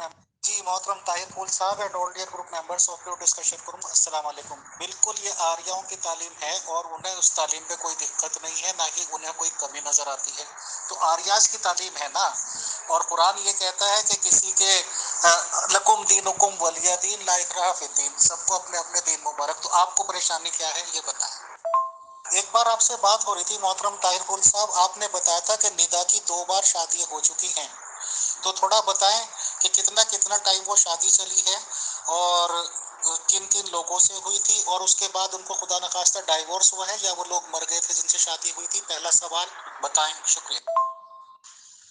Member जी मोहतरम ताहिर फूल साहब and all dear group members of your discussion forum, अस्सलाम वालेकुम। बिल्कुल ये आर्यों की तालीम है और उन्हें उस तालीम पे कोई दिक्कत नहीं है, ना ही उन्हें कोई कमी नजर आती है। तो आर्याज की तालीम है ना, और कुरान ये कहता है कि किसी के लकुम दीनुकुम वलिया दीन ला इकराह फिद्दीन, सबको अपने अपने दीन मुबारक। तो आपको परेशानी क्या है ये बताएं। एक बार आपसे बात हो रही थी मोहतरम ताहिर फूल साहब, आपने बताया था कि निदा की 2 बार शादी हो चुकी हैं, तो थोड़ा बताएं कि कितना कितना टाइम वो शादी चली है और किन किन लोगों से हुई थी, और उसके बाद उनको खुदा न खास्ता डाइवोर्स हुआ है या वो लोग मर गए थे जिनसे शादी हुई थी। पहला सवाल बताएं, शुक्रिया।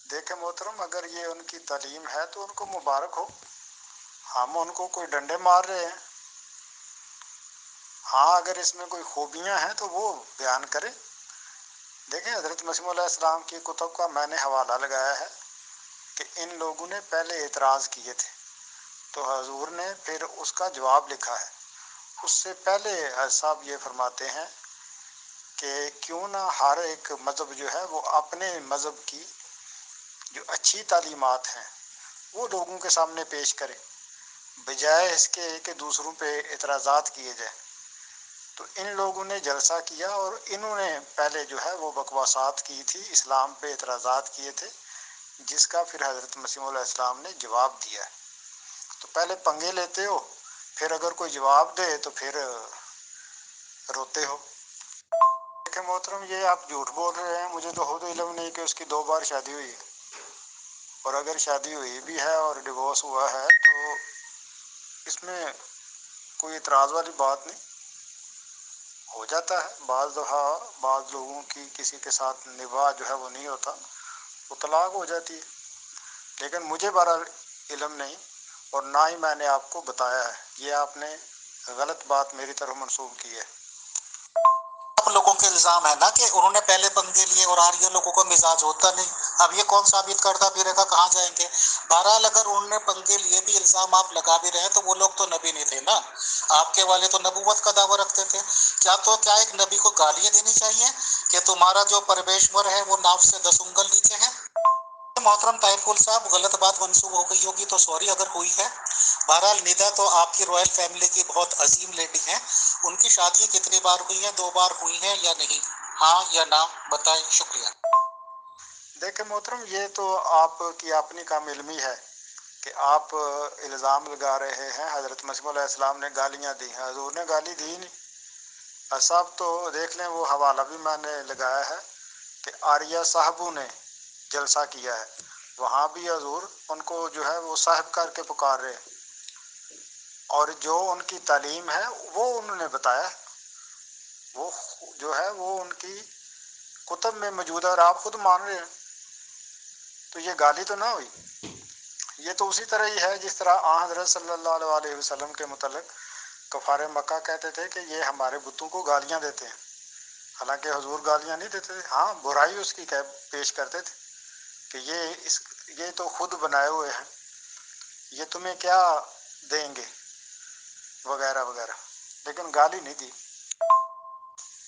देखे मोहतरम, अगर ये उनकी तालीम है तो उनको मुबारक हो। हम उनको कोई डंडे मार रहे हैं? हाँ, अगर इसमें कोई खूबियां हैं तो वो बयान करें। देखें, हज़रत मसीह मौला इस्लाम की कुतुब का मैंने हवाला लगाया है कि इन लोगों ने पहले एतराज़ किए थे तो हजूर ने फिर उसका जवाब लिखा है। उससे पहले साहब ये फरमाते हैं कि क्यों ना हर एक मज़हब जो है वो अपने मज़हब की जो अच्छी तालीमात हैं वो लोगों के सामने पेश करे, बजाय इसके कि दूसरों पे एतराज़ात किए जाए। तो इन लोगों ने जलसा किया और इन्होंने पहले जो है वो बकवासात की थी, इस्लाम पे एतराज़ात किए थे, जिसका फिर हज़रत मसीह मौला इस्लाम ने जवाब दिया है। तो पहले पंगे लेते हो, फिर अगर कोई जवाब दे तो फिर रोते हो। देखिए मोहतरम, ये आप झूठ बोल रहे हैं। मुझे तो खुद इल्म नहीं कि उसकी 2 बार शादी हुई है, और अगर शादी हुई भी है और डिवोर्स हुआ है तो इसमें कोई इतराज़ वाली बात नहीं। हो जाता है बाज़ दफ़ा, बाज़ लोगों की किसी के साथ निभाह जो है वो नहीं होता, वो तलाक हो जाती है। लेकिन मुझे बहरहाल इल्म नहीं और ना ही मैंने आपको बताया है। ये आपने गलत बात मेरी तरफ मंसूब की है। आप लोगों के इल्जाम है ना कि उन्होंने पहले पंगे लिए और आर्य लोगों को मिजाज होता नहीं। अब ये कौन साबित करता फिरेगा, कहाँ जाएंगे। बहरहाल अगर उन्होंने पंगे लिए भी इल्जाम आप लगा भी रहे हैं तो वो लोग तो नबी नहीं थे ना, आपके वाले तो नबूवत का दावा रखते थे। क्या एक नबी को गालियां देनी चाहिए कि तुम्हारा जो परमेश्वर है वो नाव से 10 उंगल नीचे है। मोहतरम ताहिर साहब, गलत बात मंसूब हो गई होगी तो सॉरी अगर हुई है। बहरहाल निदा तो आपकी रॉयल फैमिली की बहुत अजीम लेडी है। उनकी शादी कितनी बार हुई है, 2 बार हुई है या नहीं, हाँ या ना बताएं, शुक्रिया। देखे मोहतरम, ये तो आपकी अपनी काम इल्मी है कि आप इल्ज़ाम लगा रहे हैं हज़रत मसीह मौला इस्लाम ने गालियाँ दी हैं। हजूर ने गाली दी नहीं। साहब तो देख लें, वो हवाला भी मैंने लगाया है कि आर्या साहबों ने जलसा किया है, वहाँ भी हजूर उनको जो है वो साहब करके पुकार रहे हैं, और जो उनकी तालीम है वो उन्होंने बताया। वो जो है वो उनकी कुतुब में मौजूद है और आप खुद मान रहे हैं, तो ये गाली तो ना हुई। ये तो उसी तरह ही है जिस तरह हज़रत सल्लल्लाहु अलैहि वसल्लम के मुतल्लिक़ कफ़ारे मक्का कहते थे कि ये हमारे बुतों को गालियाँ देते हैं। हालांकि हुजूर गालियाँ नहीं देते थे, हाँ बुराई उसकी पेश करते थे कि ये तो खुद बनाए हुए हैं, ये तुम्हें क्या देंगे वगैरह वगैरह, लेकिन गाली नहीं दी।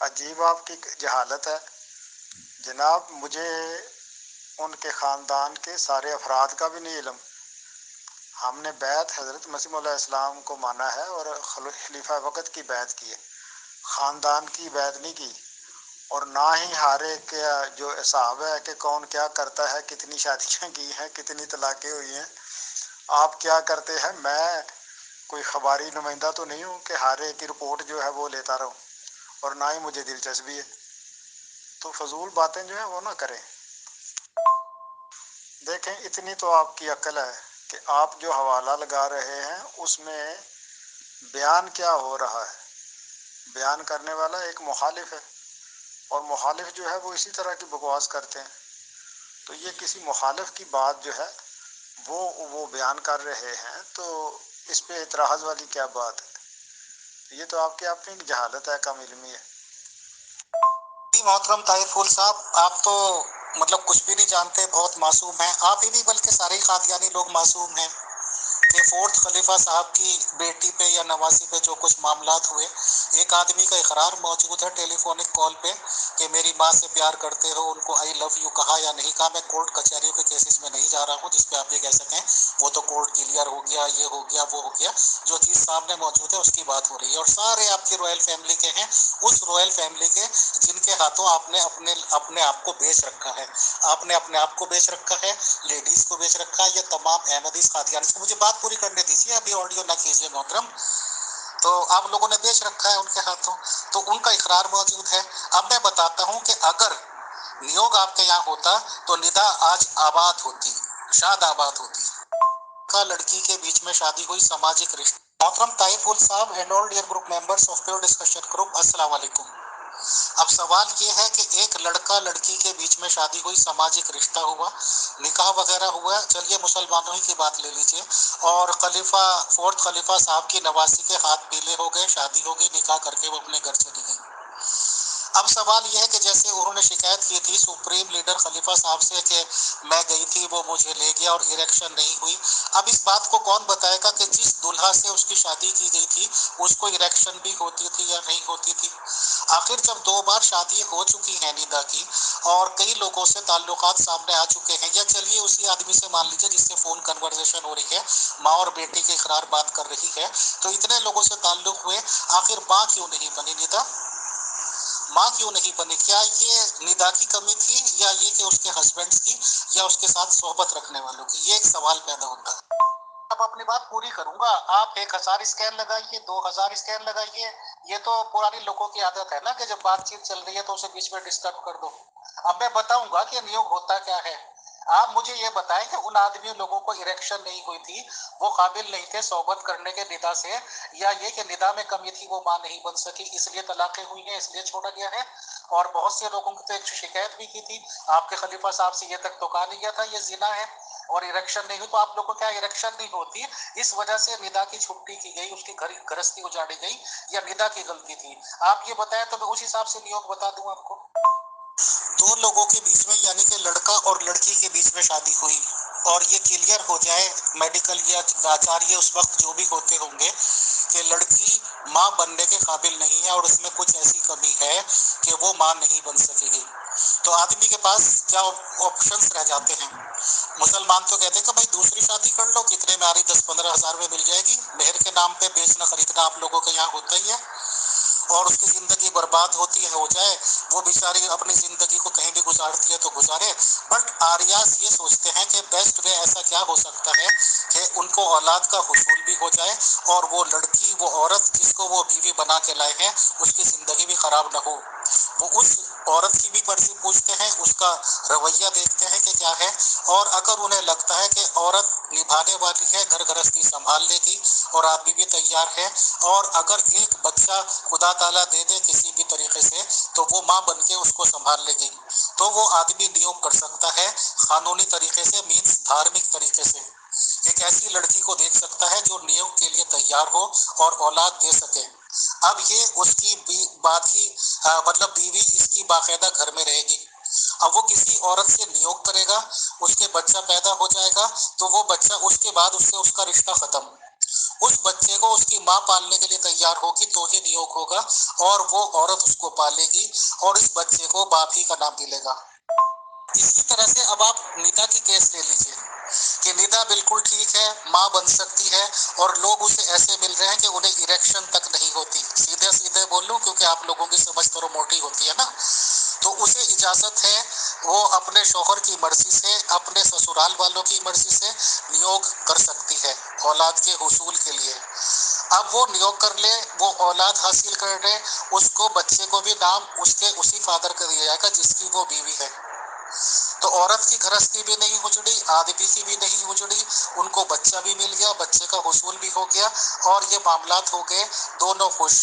अजीब आपकी जहालत है जनाब। मुझे उनके ख़ानदान के सारे अफराद का भी नहीं इल्म। हमने बैत हज़रत मसीह मौला इस्लाम को माना है और खलीफा वक़्त की बैत की है, ख़ानदान की बैत नहीं की। और ना ही हर एक का जो हिसाब है कि कौन क्या करता है, कितनी शादियाँ की हैं, कितनी तलाक़ें हुई हैं, आप क्या करते हैं। मैं कोई खबारी नुमाइंदा तो नहीं हूँ कि हर एक की रिपोर्ट जो है वो लेता रहूँ, और ना ही मुझे दिलचस्पी है। तो फजूल बातें जो है वो ना करें। देखें, इतनी तो आपकी अक्ल है कि आप जो हवाला लगा रहे हैं उसमें बयान क्या हो रहा है। बयान करने वाला एक मुखालिफ है, और मुखालिफ जो है वो इसी तरह की बकवास करते हैं। तो ये किसी मुखालिफ की बात जो है वो बयान कर रहे हैं, तो इस पे इतराज़ वाली क्या बात है। ये तो आपकी अपनी जहालत है, कम इल्मी है। मोहतरम ताहिर फूल साहब, आप तो मतलब कुछ भी नहीं जानते, बहुत मासूम हैं आप ही नहीं बल्कि सारे कादियानी लोग मासूम हैं। कि फोर्थ खलीफा साहब की बेटी पे या नवासी पे जो कुछ मामलात हुए, एक आदमी का इकरार मौजूद है टेलीफोनिक कॉल पे कि मेरी माँ से प्यार करते हो, उनको आई लव यू कहा या नहीं कहा। मैं कोर्ट कचहरियों के केसेस में नहीं जा रहा हूँ जिसपे आप ये कह सकें वो तो कोर्ट क्लियर हो गया, ये हो गया, वो हो गया। जो चीज़ सामने मौजूद है उसकी बात हो रही है। और सारे आपकी रॉयल फैमिली के हैं, उस रॉयल फैमिली के जिनके हाथों आपने अपने अपने आप को बेच रखा है। आपने अपने आप को बेच रखा है, लेडीज को बेच रखा है, ये तमाम अहमदीस कादियानी। मुझे बात पूरी करने दीजिए, अभी ऑडियो ना कीजिए मोहतरम। तो आप लोगों ने बेच रखा है उनके हाथों, तो उनका इकरार मौजूद है। अब मैं बताता हूं कि अगर नियोग आपके यहाँ होता तो निदा आज आबाद होती, शाद आबाद होती। का लड़की के बीच में शादी हुई, सामाजिक रिश्ता। मोहतरम ताइफुल साहब and all dear group members of pure discussion group, अस्सलाम वालेकुम। अब सवाल ये है कि एक लड़का लड़की के बीच में शादी हुई, सामाजिक रिश्ता हुआ, निकाह वगैरह हुआ, चलिए मुसलमानों ही की बात ले लीजिए, और खलीफा फोर्थ खलीफा साहब की नवासी के हाथ पीले हो गए, शादी हो गई, निकाह करके वो अपने घर चली गई। अब सवाल यह है कि जैसे उन्होंने शिकायत की थी सुप्रीम लीडर खलीफा साहब से कि मैं गई थी वो मुझे ले गया और इरेक्शन नहीं हुई। अब इस बात को कौन बताएगा कि जिस दुल्हा से उसकी शादी की गई थी उसको इरेक्शन भी होती थी या नहीं होती थी? आखिर जब 2 बार शादी हो चुकी है निदा की और कई लोगों से ताल्लुकात सामने आ चुके हैं, या चलिए उसी आदमी से मान लीजिए जिससे फोन कन्वर्सेशन हो रही है, माँ और बेटी के इकरार बात कर रही है, तो इतने लोगों से ताल्लुक हुए, आखिर माँ क्यों नहीं बनी निदा? माँ क्यों नहीं बनी? क्या ये निदा की कमी थी या ये कि उसके हस्बैंड की या उसके साथ सोहबत रखने वालों की? ये एक सवाल पैदा होता है। अब अपनी बात पूरी करूंगा, आप 1000 स्कैन लगाइए, 2000 स्कैन लगाइए, ये तो पुरानी लोगों की आदत है ना कि जब बातचीत चल रही है तो उसे बीच में डिस्टर्ब कर दो। अब मैं बताऊंगा कि नियोग होता क्या है। आप मुझे ये बताएं कि उन आदमी लोगों को इरेक्शन नहीं हुई थी, वो काबिल नहीं थे सोहबत करने के निदा से, या ये कि निदा में कमी थी, वो मां नहीं बन सकी इसलिए तलाकें हुई हैं, इसलिए छोड़ा गया है? और बहुत से लोगों की तो एक शिकायत भी की थी आपके खलीफा साहब से, ये तक तो कहा नहीं गया था ये जिना है और इरेक्शन नहीं हुई। तो आप लोगों को क्या इरेक्शन नहीं होती, इस वजह से निदा की छुट्टी की गई, उसकी गृहस्थी उजाड़ी गई, या निदा की गलती थी? आप ये बताएं तो मैं उस हिसाब से नियोग बता दूं आपको। दो लोगों के बीच में यानी कि लड़का और लड़की के बीच में शादी हुई और ये क्लियर हो जाए मेडिकल या आचार्य उस वक्त जो भी होते होंगे कि लड़की माँ बनने के काबिल नहीं है और उसमें कुछ ऐसी कमी है कि वो माँ नहीं बन सकेगी, तो आदमी के पास क्या ऑप्शंस रह जाते हैं? मुसलमान तो कहते हैं कि भाई दूसरी शादी कर लो, कितने में आ रही, 10-15 हजार में मिल जाएगी। मेहर के नाम पे बेचना खरीदना आप लोगों के यहाँ होता ही है, और उसकी जिंदगी बर्बाद होती है, हो जाए, वो बेचारी अपनी जिंदगी को कहीं भी गुजारती है तो गुजारे। बट आर्याज ये सोचते हैं कि बेस्ट वे ऐसा क्या हो सकता है कि उनको औलाद का हुसूल भी हो जाए और वो लड़की, वो औरत जिसको वो बीवी बना के लाए हैं, उसकी जिंदगी भी खराब ना हो। वो उस औरत की भी मर्जी पूछते हैं, उसका रवैया देखते हैं कि क्या है, और अगर उन्हें लगता है कि औरत निभाने वाली है, घर गृहस्थी संभाल लेगी और आदमी भी तैयार है, और अगर एक बच्चा खुदा ताला दे दे किसी भी तरीके से तो वो माँ बन के उसको संभाल लेगी, तो वो आदमी नियोग कर सकता है कानूनी तरीके से, मीन्स धार्मिक तरीके से। एक ऐसी लड़की को देख सकता है जो नियोग के लिए तैयार हो और औलाद दे सके। अब ये उसकी बात ही मतलब बीवी इसकी बाकायदा घर में रहेगी। अब वो किसी औरत से नियोग करेगा, उसके बच्चा पैदा हो जाएगा, तो वो बच्चा उसके बाद उससे उसका रिश्ता खत्म। उस बच्चे को उसकी माँ पालने के लिए तैयार होगी तो ही नियोग होगा, और वो औरत उसको पालेगी और इस बच्चे को बाप ही का नाम मिलेगा। इसी तरह से अब आप निदा की केस ले लीजिए कि निदा बिल्कुल ठीक है, माँ बन सकती है, और लोग उसे ऐसे मिल रहे हैं कि उन्हें इरेक्शन तक नहीं होती। सीधे सीधे बोल लूं क्योंकि आप लोगों की समझ तो मोटी होती है ना, तो उसे इजाजत है वो अपने शौहर की मर्जी से, अपने ससुराल वालों की मर्जी से नियोग कर सकती है औलाद के हुसूल के लिए। अब वो नियोग कर ले, वो औलाद हासिल कर ले, उसको बच्चे को भी नाम उसके उसी फादर का दिया जाएगा जिसकी वो बीवी है। तो औरत की गृहस्थी भी नहीं उजड़ी, आदमी की भी नहीं उजड़ी, उनको बच्चा भी मिल गया, बच्चे का हुसूल भी हो गया, और ये मामलात हो गए दोनों खुश।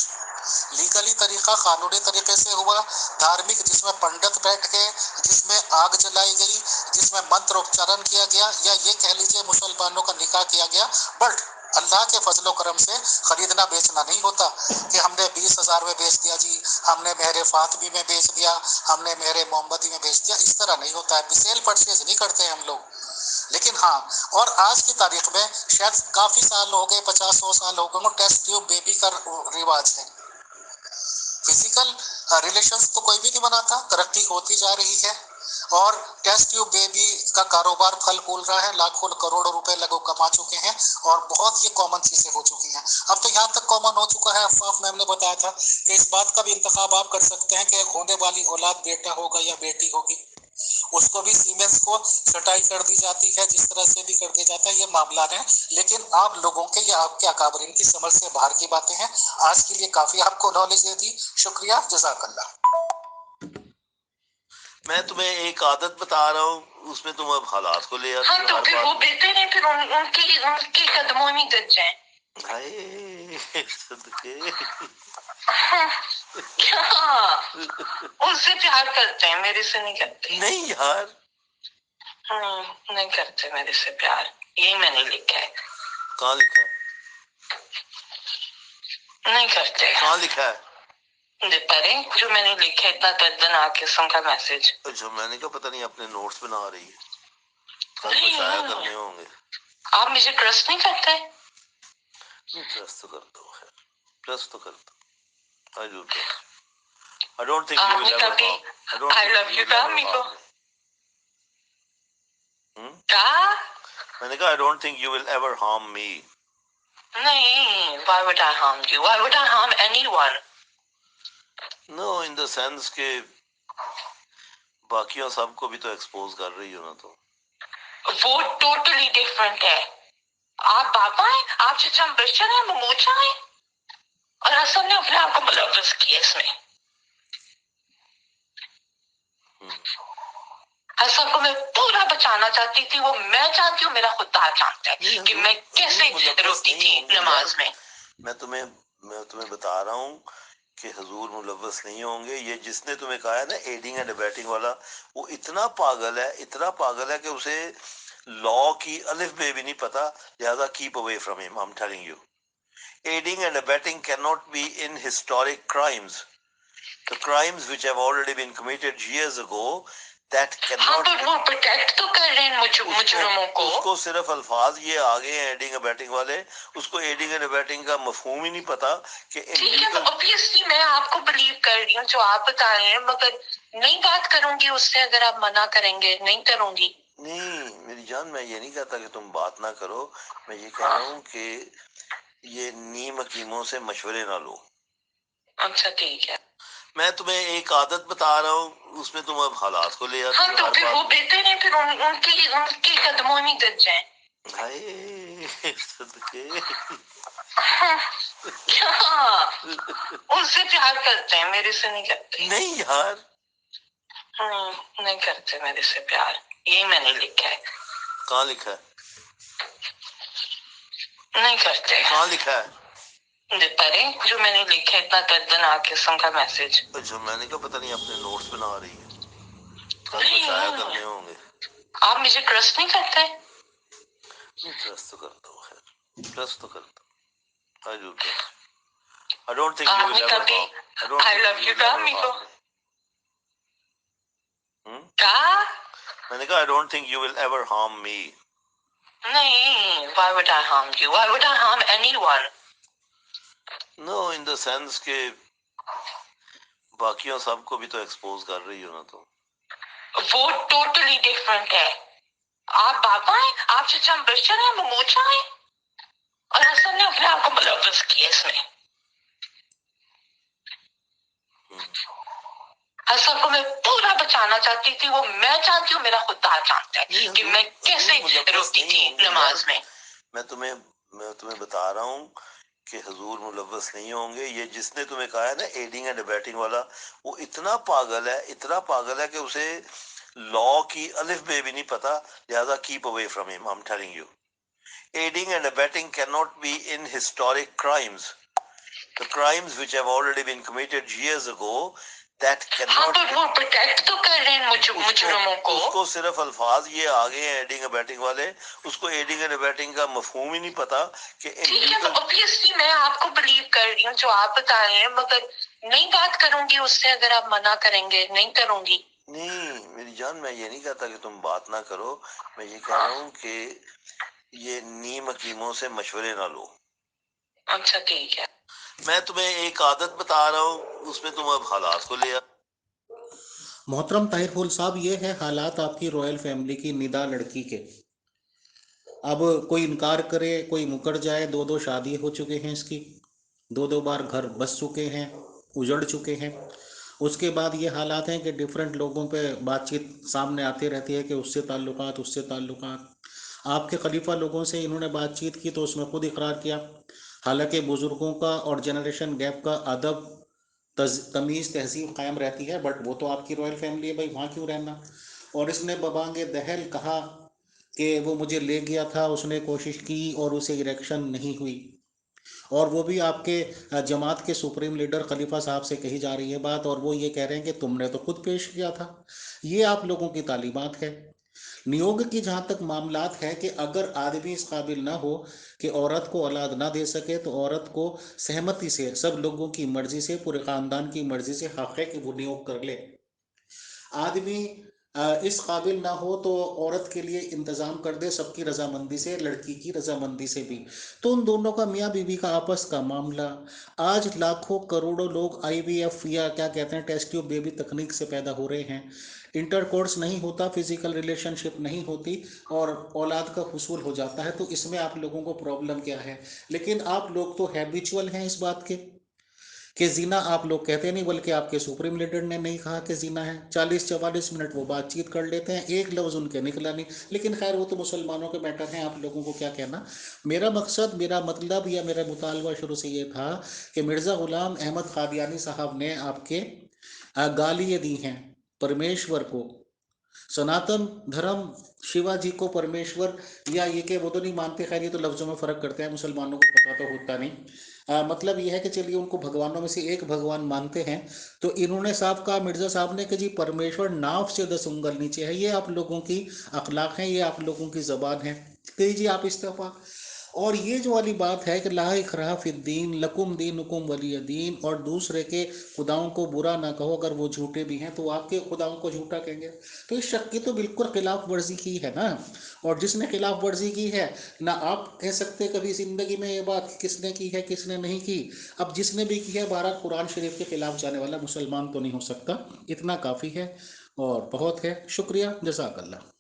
लीगली तरीका कानूनी तरीके से हुआ, धार्मिक जिसमें पंडित बैठ गए, जिसमें आग जलाई गई, जिसमें मंत्रोच्चारण किया गया, या ये कह लीजिए मुसलमानों का निकाह किया गया। बट अल्लाह के फजलो करम से खरीदना बेचना नहीं होता कि हमने 20,000 में बेच दिया जी, हमने मेरे फातमी में बेच दिया, हमने मेरे मोहम्मदी में बेच दिया, इस तरह नहीं होता है। सेल परचेज नहीं करते हम लोग। لیکن ہاں، اور آج کی تاریخ میں شاید کافی سال ہو گئے، 50-100 سال ہو گئے، ٹیسٹ ٹیوب بیبی کا رواج ہے۔ فزیکل ریلیشنز تو کوئی بھی نہیں بناتا، ترقی ہوتی جا رہی ہے، اور ٹیسٹ ٹیوب بیبی کا کاروبار پھل پھول رہا ہے، لاکھوں کروڑوں روپے لوگ کما چکے ہیں، اور بہت یہ کامن چیزیں ہو چکی ہیں۔ اب تو یہاں تک کامن ہو چکا ہے، عفاف میم نے بتایا تھا کہ اس بات کا بھی انتخاب آپ کر سکتے ہیں کہ ہونے والی اولاد بیٹا ہوگا یا بیٹی ہوگی، اس کو بھی سیمنس کو سٹائی کر دی جاتی ہے، جس طرح سے بھی کر دیا جاتا ہے، یہ معاملات ہیں، لیکن آپ لوگوں کے یا آپ کے اکابرین کی سمجھ سے باہر کی باتیں ہیں۔ آج کے لیے کافی آپ کو نالج دے دی، شکریہ، جزاک اللہ۔ میں تمہیں ایک عادت بتا رہا ہوں، اس میں تم اب حالات کو لے آتی ہاں تو پھر وہ بہتر ہے، پھر ان کے قدموں میں گج جائیں۔ ہائے صدقے کیا اس سے پیار کرتے ہیں، میرے سے نہیں کرتے۔ نہیں یار، نہیں کرتے میرے سے پیار، یہی میں نے لکھا ہے۔ کہاں لکھا ہے؟ نہیں کرتے۔ کہاں لکھا ہے؟ پڑھے جو میں نے لکھا ہے، اتنا دردناک قسم کا میسج۔ اچھا، میں نے کہا پتہ نہیں اپنے نوٹس بنا رہی ہے، کل کو شائع کرنے ہوں گے۔ آپ مجھے ٹرسٹ نہیں کرتے؟ ٹرسٹ تو کرتا ہوں، خیر ٹرسٹ تو کرتا ہوں۔ I do trust. I don't think you آپ will نے ever کبھی harm. I don't I think love you you will کہا ever امی کو؟ harm me. کہا؟ میں نے کہا I don't think you will ever harm me. نہیں، why would I harm you? Why would I harm anyone? No, in the sense کہ باقیوں سب کو بھی تو ایکسپوز کر رہی ہو نا تو۔ وہ ٹوٹلی ڈفرنٹ ہے۔ آپ بابا ہیں، آپ چچا بشر ہیں، مموچا ہیں، اور اصل نے اپنے آپ کو ملوث کیا اس میں۔ اصل کو میں پورا بچانا چاہتی تھی، وہ میں جانتی ہوں، میرا خدا جانتا ہے کہ میں کیسے روتی تھی نماز میں۔ میں تمہیں بتا رہا ہوں کہ حضور ملوث نہیں ہوں گے۔ یہ جس نے تمہیں کہا ہے نا ایڈنگ اینڈ ابیٹنگ والا، وہ اتنا پاگل ہے کہ اسے لا کی الف بے بھی نہیں پتا، لہذا کیپ اوے فرام ہم۔ I'm telling you, aiding and abetting cannot be in historic crimes. The crimes which have already been committed years ago, that ہاں cannot تو وہ پروٹیکٹ تو کر رہے ہیں مجرموں کو۔ اس کو صرف الفاظ یہ آگے ہیں ایڈنگ ابیٹنگ والے، اس کو ایڈنگ اینڈ ابیٹنگ کا مفہوم ہی نہیں پتا کہ ٹھیک ہے، obviously میں آپ کو بلیو کر رہی ہوں جو آپ بتا رہے ہیں، مگر نہیں بات کروں گی اس سے اگر آپ منع کریں گے، نہیں کروں گی۔ نہیں میری جان، میں یہ نہیں کہتا کہ تم بات نہ کرو، میں یہ کہہ رہا ہوں کہ یہ نیم حکیموں سے مشورے نہ لو۔ اچھا ٹھیک ہے۔ میں تمہیں ایک عادت بتا رہا ہوں، اس میں تم اب حالات کو لے آتی ہاں ہو تو ہر پھر وہ بات۔ بہتر ہے، پھر ان کے قدموں میں گج جائیں۔ ہائے صدقے کیا اس سے پیار کرتے ہیں، میرے سے نہیں کرتے۔ نہیں یار، نہیں کرتے میرے سے پیار، یہی میں نے لکھا ہے۔ کہاں لکھا ہے؟ نہیں کرتے۔ کہاں لکھا ہے؟ پڑھے جو میں نے لکھا ہے، اتنا دردناک قسم کا میسج۔ اچھا، میں نے کہا پتہ نہیں اپنے نوٹس بنا رہی ہے، کل کو شائع کرنے ہوں گے۔ آپ مجھے ٹرسٹ نہیں کرتے؟ ٹرسٹ تو کرتا ہوں، خیر ٹرسٹ تو کرتا ہوں۔ I do trust. I don't think you آپ will نے ever کبھی harm. I don't I think love you you will کہا ever امی کو؟ harm me. کہا؟ میں نے کہا I don't think you will ever harm me. نہیں، why would I harm you? Why would I harm anyone? No, in the sense کہ باقیوں سب کو بھی تو ایکسپوز کر رہی ہو نا تو۔ وہ ٹوٹلی ڈفرنٹ ہے۔ آپ بابا ہیں، آپ چچا بشر ہیں، مموچا ہیں، اور اصل نے اپنے آپ کو ملوث کیا اس میں۔ اصل کو میں پورا بچانا چاہتی تھی، وہ میں جانتی ہوں، میرا خدا جانتا ہے کہ میں کیسے روتی تھی نماز میں۔ میں تمہیں بتا رہا ہوں کہ حضور ملوث نہیں ہوں گے۔ یہ جس نے تمہیں کہا ہے نا ایڈنگ اینڈ ابیٹنگ والا، وہ اتنا پاگل ہے کہ اسے لا کی الف بے بھی نہیں پتا، لہذا کیپ اوے فرام ہم۔ I'm telling you, aiding and abetting cannot be in historic crimes. The crimes which have already been committed years ago, that ہاں cannot تو وہ پروٹیکٹ تو کر رہے ہیں مجرموں کو۔ اس کو صرف الفاظ یہ آگے ہیں ایڈنگ ابیٹنگ والے، اس کو ایڈنگ اینڈ ابیٹنگ کا مفہوم ہی نہیں پتا کہ ٹھیک ہے، obviously میں آپ کو بلیو کر رہی ہوں جو آپ بتا رہے ہیں، مگر نہیں بات کروں گی اس سے اگر آپ منع کریں گے، نہیں کروں گی۔ نہیں میری جان، میں یہ نہیں کہتا کہ تم بات نہ کرو، میں یہ کہہ رہا ہوں کہ یہ نیم حکیموں سے مشورے نہ لو۔ اچھا ٹھیک ہے، میں تمہیں ایک عادت بتا رہا ہوں، اس میں تم اب حالات کو لے آ۔ محترم طاہر پھول صاحب، یہ ہے حالات آپ کی رائل فیملی کی ندا لڑکی کے۔ اب کوئی انکار کرے، کوئی مکر جائے، دو شادی ہو چکے ہیں اس کی، دو بار گھر بس چکے ہیں، اجڑ چکے ہیں۔ اس کے بعد یہ حالات ہیں کہ ڈیفرنٹ لوگوں پہ بات چیت سامنے آتی رہتی ہے کہ اس سے تعلقات، اس سے تعلقات۔ آپ کے خلیفہ لوگوں سے انہوں نے بات چیت کی تو اس میں خود اقرار کیا، حالانکہ بزرگوں کا اور جنریشن گیپ کا ادب، تمیز، تہذیب قائم رہتی ہے، بٹ وہ تو آپ کی رائل فیملی ہے بھائی، وہاں کیوں رہنا۔ اور اس نے ببانگ دہل کہا کہ وہ مجھے لے گیا تھا، اس نے کوشش کی اور اسے اریکشن نہیں ہوئی، اور وہ بھی آپ کے جماعت کے سپریم لیڈر خلیفہ صاحب سے کہی جا رہی ہے بات، اور وہ یہ کہہ رہے ہیں کہ تم نے تو خود پیش کیا تھا۔ یہ آپ لوگوں کی تعلیمات ہے۔ نیوگ کی جہاں تک معاملات ہے کہ اگر آدمی اس قابل نہ ہو کہ عورت کو اولاد نہ دے سکے تو عورت کو سہمتی سے، سب لوگوں کی مرضی سے، پورے خاندان کی مرضی سے حق ہے کہ وہ نیوگ کر لے۔ آدمی اس قابل نہ ہو تو عورت کے لیے انتظام کر دے، سب کی رضامندی سے، لڑکی کی رضامندی سے بھی۔ تو ان دونوں کا میاں بیوی کا آپس کا معاملہ۔ آج لاکھوں کروڑوں لوگ آئی وی ایف یا کیا کہتے ہیں ٹیسٹ ٹیوب بیبی تکنیک سے پیدا ہو رہے ہیں، انٹر کورس نہیں ہوتا، فزیکل ریلیشن شپ نہیں ہوتی اور اولاد کا حصول ہو جاتا ہے، تو اس میں آپ لوگوں کو پرابلم کیا ہے؟ لیکن آپ لوگ تو ہیبیچول ہیں اس بات کے کہ زنا آپ لوگ کہتے نہیں، بلکہ آپ کے سپریم لیڈر نے نہیں کہا کہ زنا ہے۔ 40-44 منٹ وہ بات چیت کر لیتے ہیں، ایک لفظ ان کے نکلا نہیں، لیکن خیر وہ تو مسلمانوں کے میٹر ہیں، آپ لوگوں کو کیا کہنا۔ میرا مقصد، میرا مطلب یا میرا مطالبہ شروع سے یہ تھا کہ مرزا غلام احمد قادیانی صاحب نے آپ کے گالیاں دی ہیں پرمیشور کو، سناتن دھرم شیوا جی کو پرمیشور، یا یہ کہ وہ تو نہیں مانتے، خیر یہ تو لفظوں میں فرق کرتے ہیں، مسلمانوں کو پتہ تو ہوتا نہیں۔ مطلب یہ ہے کہ چلیے ان کو بھگوانوں میں سے ایک بھگوان مانتے ہیں، تو انہوں نے صاحب کہا، مرزا صاحب نے، کہ جی پرمیشور ناف سے 10 انگل نیچے ہے۔ یہ آپ لوگوں کی اخلاق ہیں، یہ آپ لوگوں کی زبان ہے، کیجیے آپ استعفیٰ۔ اور یہ جو والی بات ہے کہ لا اکراہ فی الدین، لکم دینکم ولی دین، اور دوسرے کے خداؤں کو برا نہ کہو، اگر وہ جھوٹے بھی ہیں تو آپ کے خداؤں کو جھوٹا کہیں گے، تو اس شک کی تو بالکل خلاف ورزی کی ہے نا۔ اور جس نے خلاف ورزی کی ہے، نہ آپ کہہ سکتے کبھی زندگی میں یہ بات کس نے کی ہے کس نے نہیں کی۔ اب جس نے بھی کی ہے، بہرحال قرآن شریف کے خلاف جانے والا مسلمان تو نہیں ہو سکتا، اتنا کافی ہے اور بہت ہے۔ شکریہ، جزاک اللہ۔